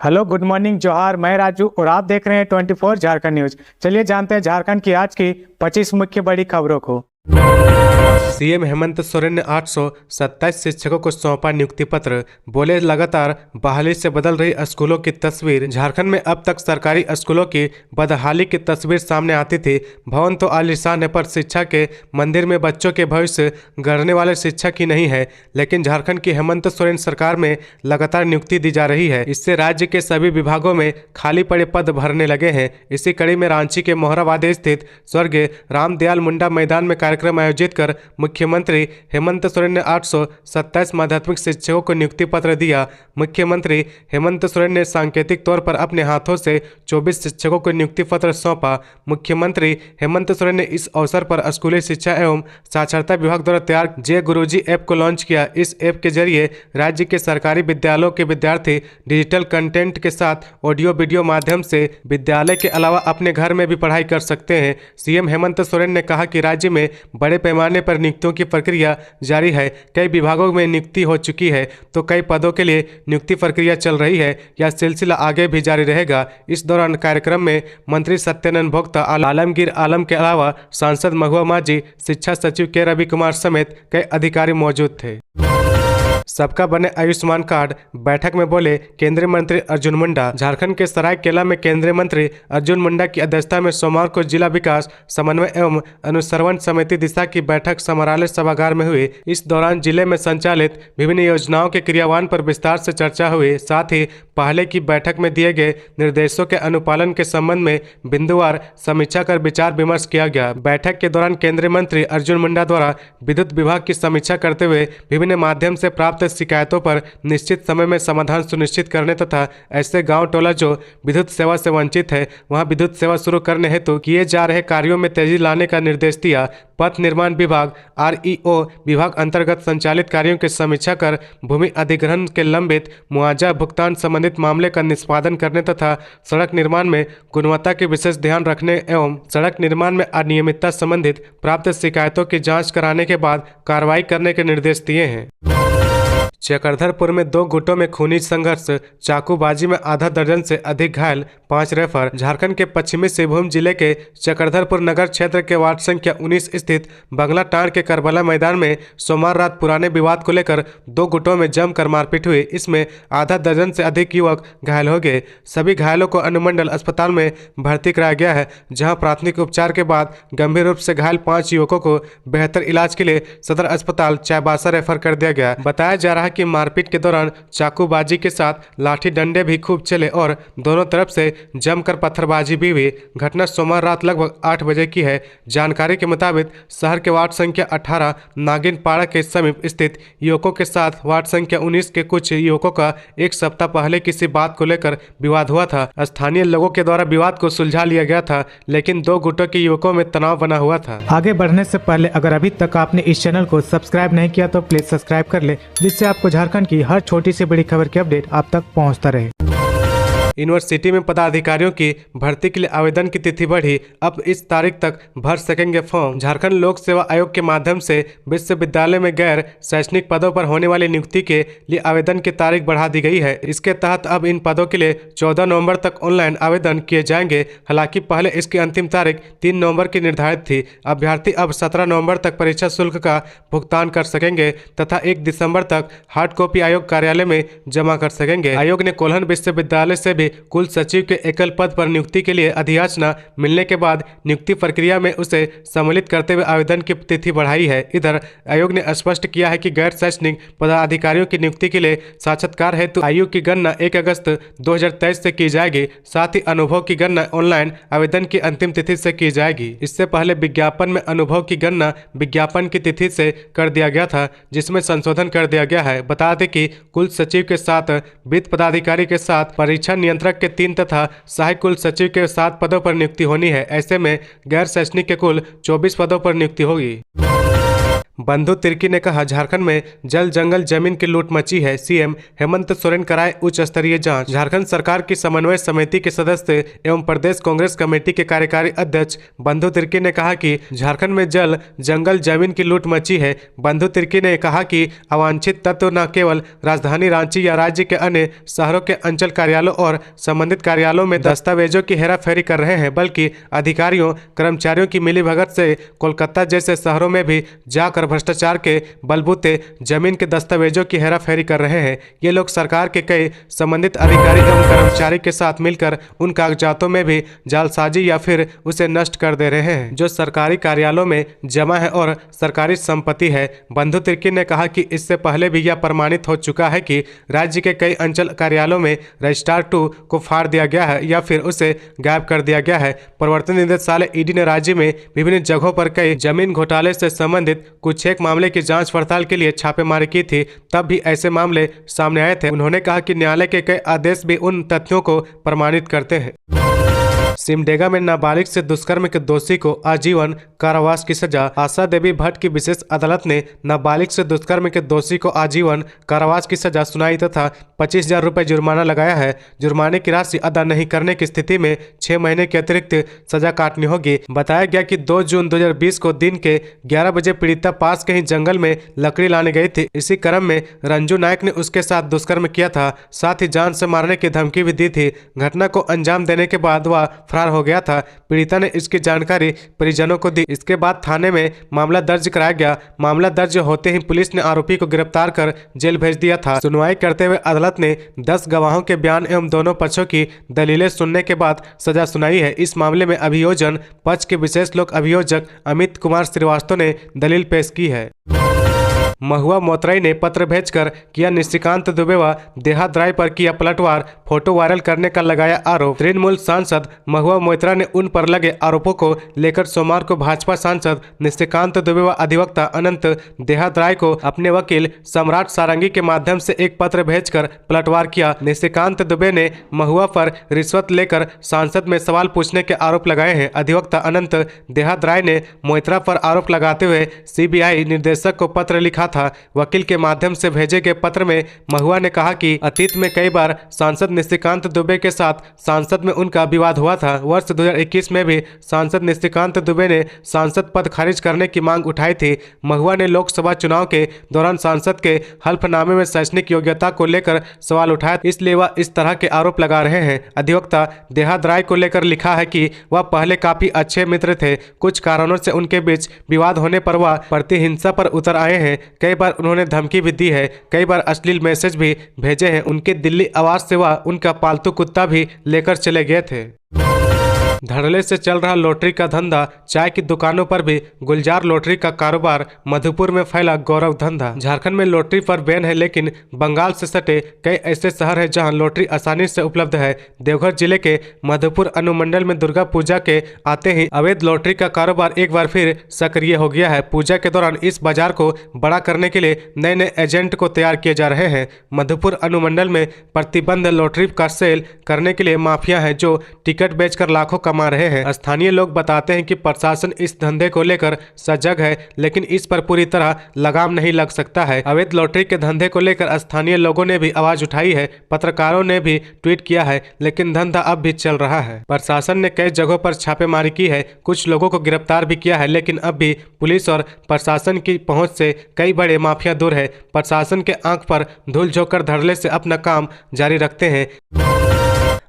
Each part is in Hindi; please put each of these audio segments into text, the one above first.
हेलो, गुड मॉर्निंग, जोहार। मैं राजू और आप देख रहे हैं 24 झारखंड न्यूज। चलिए जानते हैं झारखंड की आज की 25 मुख्य बड़ी खबरों को। सीएम हेमंत सोरेन ने 827 शिक्षकों को सौंपा नियुक्ति पत्र। बोले, लगातार बहाली से बदल रही स्कूलों की तस्वीर। झारखंड में अब तक सरकारी स्कूलों की बदहाली की तस्वीर सामने आती थी। भवन तो आलीशान है, पर शिक्षा के मंदिर में बच्चों के भविष्य गढ़ने वाले शिक्षक ही नहीं है। लेकिन झारखंड की हेमंत सोरेन सरकार में लगातार नियुक्ति दी जा रही है। इससे राज्य के सभी विभागों में खाली पड़े पद भरने लगे हैं। इसी कड़ी में रांची के मोहराबादी स्थित स्वर्गीय रामदयाल मुंडा मैदान में कार्यक्रम आयोजित कर मुख्यमंत्री हेमंत सोरेन ने 827 माध्यमिक शिक्षकों को नियुक्ति पत्र दिया। मुख्यमंत्री हेमंत सोरेन ने सांकेतिक तौर पर अपने हाथों से 24 शिक्षकों को नियुक्ति पत्र सौंपा। मुख्यमंत्री हेमंत सोरेन ने इस अवसर पर स्कूली शिक्षा एवं साक्षरता विभाग द्वारा तैयार जय गुरुजी ऐप को लॉन्च किया। इस ऐप के जरिए राज्य के सरकारी विद्यालयों के विद्यार्थी डिजिटल कंटेंट के साथ ऑडियो वीडियो माध्यम से विद्यालय के अलावा अपने घर में भी पढ़ाई कर सकते हैं। सीएम हेमंत सोरेन ने कहा कि राज्य में बड़े पैमाने पर नियुक्तियों की प्रक्रिया जारी है। कई विभागों में नियुक्ति हो चुकी है तो कई पदों के लिए नियुक्ति प्रक्रिया चल रही है। यह सिलसिला आगे भी जारी रहेगा। इस दौरान कार्यक्रम में मंत्री सत्यानंद भोक्ता, आलमगीर आलम के अलावा सांसद महुआ माझी, शिक्षा सचिव के रवि कुमार समेत कई अधिकारी मौजूद थे। सबका बने आयुष्मान कार्ड। बैठक में बोले केंद्रीय मंत्री अर्जुन मुंडा। झारखंड के सरायकेला में केंद्रीय मंत्री अर्जुन मुंडा की अध्यक्षता में सोमवार को जिला विकास समन्वय एवं अनुश्रवण समिति दिशा की बैठक समरालय सभागार में हुई। इस दौरान जिले में संचालित विभिन्न योजनाओं के क्रियान्वयन पर विस्तार से चर्चा हुई। साथ ही पहले की बैठक में दिए गए निर्देशों के अनुपालन के संबंध में बिंदुवार समीक्षा कर विचार विमर्श किया गया। बैठक के दौरान केंद्रीय मंत्री अर्जुन मुंडा द्वारा विद्युत विभाग की समीक्षा करते हुए विभिन्न माध्यम से प्राप्त शिकायतों पर निश्चित समय में समाधान सुनिश्चित करने तथा ऐसे गांव टोला जो विद्युत सेवा से वंचित है वहां विद्युत सेवा शुरू करने हेतु किए जा रहे कार्यों में तेजी लाने का निर्देश दिया। पथ निर्माण विभाग आरईओ विभाग अंतर्गत संचालित कार्यों की समीक्षा कर भूमि अधिग्रहण के लंबित मुआवजा भुगतान संबंधित मामले का निष्पादन करने तथा सड़क निर्माण में गुणवत्ता के विशेष ध्यान रखने एवं सड़क निर्माण में अनियमितता संबंधित प्राप्त शिकायतों की जांच कराने के बाद कार्रवाई करने के निर्देश दिए हैं। चक्रधरपुर में 2 गुटों में खूनी संघर्ष, चाकूबाजी में आधा दर्जन से अधिक घायल, 5 रेफर। झारखंड के पश्चिमी सिंहभूम जिले के चक्रधरपुर नगर क्षेत्र के वार्ड संख्या 19 स्थित बंगला टांड़ के करबला मैदान में सोमवार रात पुराने विवाद को लेकर 2 गुटों में जमकर मारपीट हुई। इसमें आधा दर्जन से अधिक युवक घायल हो गए। सभी घायलों को अनुमंडल अस्पताल में भर्ती कराया गया है, जहां प्राथमिक उपचार के बाद गंभीर रूप से घायल 5 युवकों को बेहतर इलाज के लिए सदर अस्पताल चाईबासा रेफर कर दिया गया। बताया जा रहा है कि मारपीट के दौरान चाकूबाजी के साथ लाठी डंडे भी खूब चले और दोनों तरफ से जमकर पत्थरबाजी भी हुई। घटना सोमवार रात लगभग 8 बजे की है। जानकारी के मुताबिक शहर के वार्ड संख्या 18 नागिन पाड़ा के समीप स्थित युवकों के साथ वार्ड संख्या 19 के कुछ युवकों का एक सप्ताह पहले किसी बात को लेकर विवाद हुआ था। स्थानीय लोगों के द्वारा विवाद को सुलझा लिया गया था, लेकिन 2 गुटों के युवकों में तनाव बना हुआ था। आगे बढ़ने से पहले अगर अभी तक आपने इस चैनल को सब्सक्राइब नहीं किया तो प्लीज सब्सक्राइब कर ले, जिससे आपको झारखंड की हर छोटी से बड़ी खबर की अपडेट आप तक पहुंचता रहे। यूनिवर्सिटी में पदाधिकारियों की भर्ती के लिए आवेदन की तिथि बढ़ी। अब इस तारीख तक भर सकेंगे फॉर्म। झारखंड लोक सेवा आयोग के माध्यम से विश्वविद्यालय में गैर शैक्षणिक पदों पर होने वाली नियुक्ति के लिए आवेदन की तारीख बढ़ा दी गई है। इसके तहत अब इन पदों के लिए 14 नवंबर तक ऑनलाइन आवेदन किए जाएंगे। हालांकि पहले इसकी अंतिम तारीख 3 नवंबर की निर्धारित थी। अभ्यर्थी अब 17 नवंबर तक परीक्षा शुल्क का भुगतान कर सकेंगे तथा 1 दिसंबर तक हार्ड कॉपी आयोग कार्यालय में जमा कर सकेंगे। आयोग ने कोल्हन विश्वविद्यालय से कुल सचिव के एकल पद पर नियुक्ति के लिए अधियाचना मिलने के बाद नियुक्ति प्रक्रिया में उसे सम्मिलित करते हुए आवेदन की तिथि बढ़ाई है। इधर आयोग ने स्पष्ट किया है कि गैर शैक्षणिक पदाधिकारियों की नियुक्ति के लिए साक्षात्कार हेतु आयु की गणना 1 अगस्त 2023 से की जाएगी। साथ ही अनुभव की गणना ऑनलाइन आवेदन की अंतिम तिथि से की जाएगी। इससे पहले विज्ञापन में अनुभव की गणना विज्ञापन की तिथि से कर दिया गया था, जिसमें संशोधन कर दिया गया है। बता दें कि कुल सचिव के साथ वित्त पदाधिकारी के साथ परीक्षा नियंत्रक के 3 तथा सहायक कुल सचिव के 7 पदों पर नियुक्ति होनी है। ऐसे में गैर शैक्षणिक के कुल 24 पदों पर नियुक्ति होगी। बंधु तिर्की ने कहा, झारखंड में जल जंगल जमीन की लूट मची है, सीएम हेमंत सोरेन कराए उच्च स्तरीय जांच। झारखंड सरकार की समन्वय समिति के सदस्य एवं प्रदेश कांग्रेस कमेटी के कार्यकारी अध्यक्ष बंधु तिर्की ने कहा कि झारखंड में जल जंगल जमीन की लूट मची है। बंधु तिर्की ने कहा कि अवांछित तत्व न केवल राजधानी रांची या राज्य के अन्य शहरों के अंचल कार्यालयों और संबंधित कार्यालयों में दस्तावेजों की हेराफेरी कर रहे हैं, बल्कि अधिकारियों कर्मचारियों की मिलीभगत से कोलकाता जैसे शहरों में भी जाकर भ्रष्टाचार के बलबूते जमीन के दस्तावेजों की हेराफेरी कर रहे हैं। ये लोग सरकार के कई संबंधित अधिकारी एवं कर्मचारी के साथ मिलकर उन कागजातों में भी जालसाजी या फिर उसे नष्ट कर दे रहे हैं जो सरकारी कार्यालयों में जमा है और सरकारी संपत्ति है। बंधु तिर्की ने कहा कि इससे पहले भी यह प्रमाणित हो चुका है कि राज्य के कई अंचल कार्यालयों में रजिस्ट्रार 2 को फाड़ दिया गया है या फिर उसे गायब कर दिया गया है। प्रवर्तन निदेशालय ईडी ने राज्य में विभिन्न जगहों पर कई जमीन घोटाले से संबंधित कुछ एक मामले की जांच पड़ताल के लिए छापेमारी की थी, तब भी ऐसे मामले सामने आए थे। उन्होंने कहा कि न्यायालय के कई आदेश भी उन तथ्यों को प्रमाणित करते हैं। सिमडेगा में नाबालिग से दुष्कर्म के दोषी को आजीवन कारावास की सजा। आशा देवी भट्ट की विशेष अदालत ने नाबालिग से दुष्कर्म के दोषी को आजीवन कारावास की सजा सुनाई तथा 25,000 रुपये जुर्माना लगाया है। जुर्माने की राशि अदा नहीं करने की स्थिति में 6 महीने की अतिरिक्त सजा काटनी होगी। बताया गया कि 2 जून 2020 को दिन के 11 बजे पीड़िता पास कहीं जंगल में लकड़ी लाने गई थी। इसी क्रम में रंजू नायक ने उसके साथ दुष्कर्म किया था, साथ ही जान से मारने की धमकी भी दी थी। घटना को अंजाम देने के बाद वह फरार हो गया था। पीड़िता ने इसकी जानकारी परिजनों को दी। इसके बाद थाने में मामला दर्ज कराया गया। मामला दर्ज होते ही पुलिस ने आरोपी को गिरफ्तार कर जेल भेज दिया था। सुनवाई करते हुए अदालत ने 10 गवाहों के बयान एवं दोनों पक्षों की दलीलें सुनने के बाद सजा सुनाई है। इस मामले में अभियोजन पक्ष के विशेष लोक अभियोजक अमित कुमार श्रीवास्तव ने दलील पेश की है। महुआ मोतराई ने पत्र भेजकर किया निशिकांत दुबे व देहाद्राय पर किया पलटवार, फोटो वायरल करने का लगाया आरोप। तृणमूल सांसद महुआ मोतरा ने उन पर लगे आरोपों को लेकर सोमवार को भाजपा सांसद निशिकांत दुबे व अधिवक्ता अनंत देहाद्राय को अपने वकील सम्राट सारंगी के माध्यम से एक पत्र भेजकर पलटवार किया। निशिकांत दुबे ने महुआ पर रिश्वत लेकर सांसद में सवाल पूछने के आरोप लगाए हैं। अधिवक्ता अनंत देहाद्राय ने मोतरा पर आरोप लगाते हुए सीबीआई निर्देशक को पत्र लिखा था। वकील के माध्यम से भेजे गए पत्र में महुआ ने कहा कि अतीत में कई बार सांसद निशिकांत दुबे के साथ सांसद में उनका विवाद हुआ था। वर्ष 2021 में भी सांसद निशिकांत दुबे ने सांसद पद खारिज करने की मांग उठाई थी। महुआ ने लोकसभा चुनाव के दौरान सांसद के हल्फनामे में शैक्षणिक योग्यता को लेकर सवाल उठाया, इसलिए वह इस तरह के आरोप लगा रहे हैं। अधिवक्ता देहाद्राय को लेकर लिखा है कि वह पहले काफी अच्छे मित्र थे। कुछ कारणों से उनके बीच विवाद होने पर वह प्रतिहिंसा पर उतर आए हैं। कई बार उन्होंने धमकी भी दी है, कई बार अश्लील मैसेज भी भेजे हैं। उनके दिल्ली आवास से वह उनका पालतू कुत्ता भी लेकर चले गए थे। धड़ल्ले से चल रहा लॉटरी का धंधा, चाय की दुकानों पर भी गुलजार लॉटरी का कारोबार, मधुपुर में फैला गौरव धंधा। झारखंड में लॉटरी पर बैन है, लेकिन बंगाल से सटे कई ऐसे शहर हैं जहां लॉटरी आसानी से उपलब्ध है। देवघर जिले के मधुपुर अनुमंडल में दुर्गा पूजा के आते ही अवैध लॉटरी का कारोबार एक बार फिर सक्रिय हो गया है। पूजा के दौरान इस बाजार को बड़ा करने के लिए नए नए एजेंट को तैयार किए जा रहे हैं। मधुपुर अनुमंडल में प्रतिबंध लॉटरी का सेल करने के लिए माफिया है जो टिकट बेचकर लाखों कमा रहे हैं। स्थानीय लोग बताते हैं कि प्रशासन इस धंधे को लेकर सजग है, लेकिन इस पर पूरी तरह लगाम नहीं लग सकता है। अवैध लॉटरी के धंधे को लेकर स्थानीय लोगों ने भी आवाज उठाई है, पत्रकारों ने भी ट्वीट किया है, लेकिन धंधा अब भी चल रहा है। प्रशासन ने कई जगहों पर छापेमारी की है, कुछ लोगों को गिरफ्तार भी किया है, लेकिन अब भी पुलिस और प्रशासन की पहुंच से कई बड़े माफिया दूर है। प्रशासन के आंख पर धूल झोंककर धड़ल्ले से अपना काम जारी रखते हैं।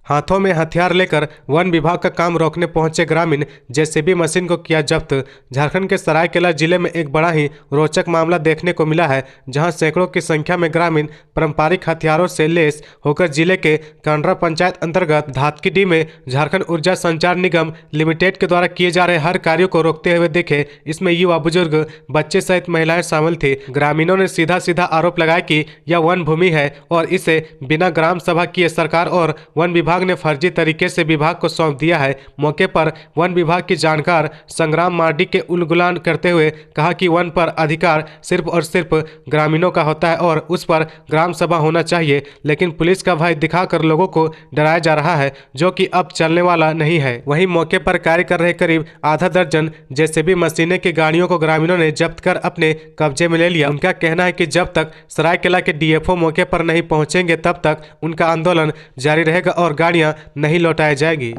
हाथों में हथियार लेकर वन विभाग का काम रोकने पहुंचे ग्रामीण, जेसीबी मशीन को किया जब्त। झारखंड के सरायकेला जिले में एक बड़ा ही रोचक मामला देखने को मिला है, जहां सैकड़ों की संख्या में ग्रामीण पारंपरिक हथियारों से लैस होकर जिले के कांड्रा पंचायत अंतर्गत धातकीडीह में झारखंड ऊर्जा संचार निगम लिमिटेड के द्वारा किए जा रहे हर कार्यों को रोकते हुए देखे। इसमें युवा, बुजुर्ग, बच्चे सहित महिलाएं शामिल थी। ग्रामीणों ने सीधा सीधा आरोप लगाया कि यह वन भूमि है और इसे बिना ग्राम सभा किए सरकार और वन विभाग विभाग ने फर्जी तरीके से विभाग को सौंप दिया है। मौके पर वन विभाग की जानकार संग्राम मार्डी के उलगुलान करते हुए कहा कि वन पर अधिकार सिर्फ और सिर्फ ग्रामीणों का होता है और उस पर ग्राम सभा होना चाहिए, लेकिन पुलिस का भय दिखाकर लोगों को डराया जा रहा है, जो कि अब चलने वाला नहीं है। वहीं मौके पर कार्य कर रहे करीब आधा दर्जन जेसीबी मशीनें की गाड़ियों को ग्रामीणों ने जब्त कर अपने कब्जे में ले लिया। उनका कहना है कि जब तक सरायकेला के डीएफओ मौके पर नहीं पहुंचेंगे तब तक उनका आंदोलन जारी रहेगा और गाड़ियां नहीं लौटाई जाएगी।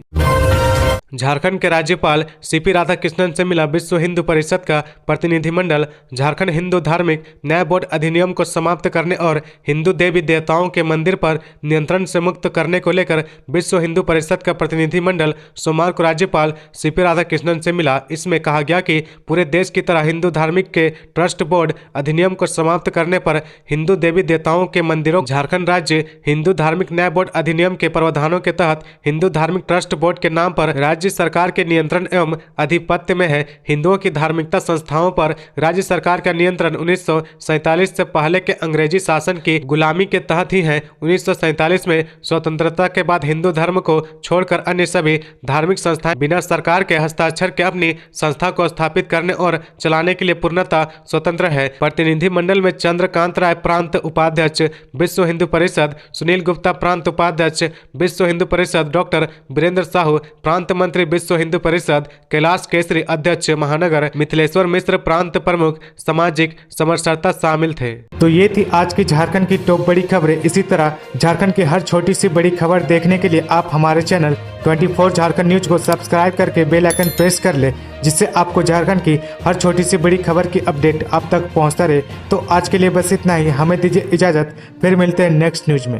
झारखंड के राज्यपाल सीपी राधाकृष्णन से मिला विश्व हिंदू परिषद का प्रतिनिधिमंडल। झारखंड हिंदू धार्मिक न्याय बोर्ड अधिनियम को समाप्त करने और हिंदू देवी देवताओं के मंदिर पर नियंत्रण से मुक्त करने को लेकर विश्व हिंदू परिषद का प्रतिनिधिमंडल सोमवार को राज्यपाल सीपी राधाकृष्णन से मिला। इसमें कहा गया कि पूरे देश की तरह हिंदू धार्मिक के ट्रस्ट बोर्ड अधिनियम को समाप्त करने पर हिंदू देवी देवताओं के मंदिरों झारखंड राज्य हिंदू धार्मिक न्याय बोर्ड अधिनियम के प्रावधानों के तहत हिंदू धार्मिक ट्रस्ट बोर्ड के नाम पर राज्य सरकार के नियंत्रण एवं अधिपत्य में है। हिंदुओं की धार्मिकता संस्थाओं पर राज्य सरकार का नियंत्रण 1947 से पहले के अंग्रेजी शासन की गुलामी के तहत ही है। 1947 में स्वतंत्रता के बाद हिंदू धर्म को छोड़कर अन्य सभी धार्मिक संस्थाएं बिना सरकार के हस्ताक्षर के अपनी संस्था को स्थापित करने और चलाने के लिए पूर्णतः स्वतंत्र है। प्रतिनिधिमंडल में चंद्रकांत राय प्रांत उपाध्यक्ष विश्व हिंदू परिषद, सुनील गुप्ता प्रांत उपाध्यक्ष विश्व हिंदू परिषद, डॉक्टर वीरेंद्र साहू प्रांत मंत्री विश्व हिंदू परिषद, कैलाश केसरी अध्यक्ष महानगर, मिथिलेश्वर मिश्र प्रांत प्रमुख सामाजिक समरसता शामिल थे। तो ये थी आज की झारखंड की टॉप बड़ी खबरें। इसी तरह झारखंड की हर छोटी सी बड़ी खबर देखने के लिए आप हमारे चैनल 24 झारखंड न्यूज को सब्सक्राइब करके बेल आइकन प्रेस कर ले, जिससे आपको झारखंड की हर छोटी सी बड़ी खबर की अपडेट आप तक पहुंचता रहे। तो आज के लिए बस इतना ही, हमें दीजिए इजाजत, फिर मिलते हैं नेक्स्ट न्यूज में।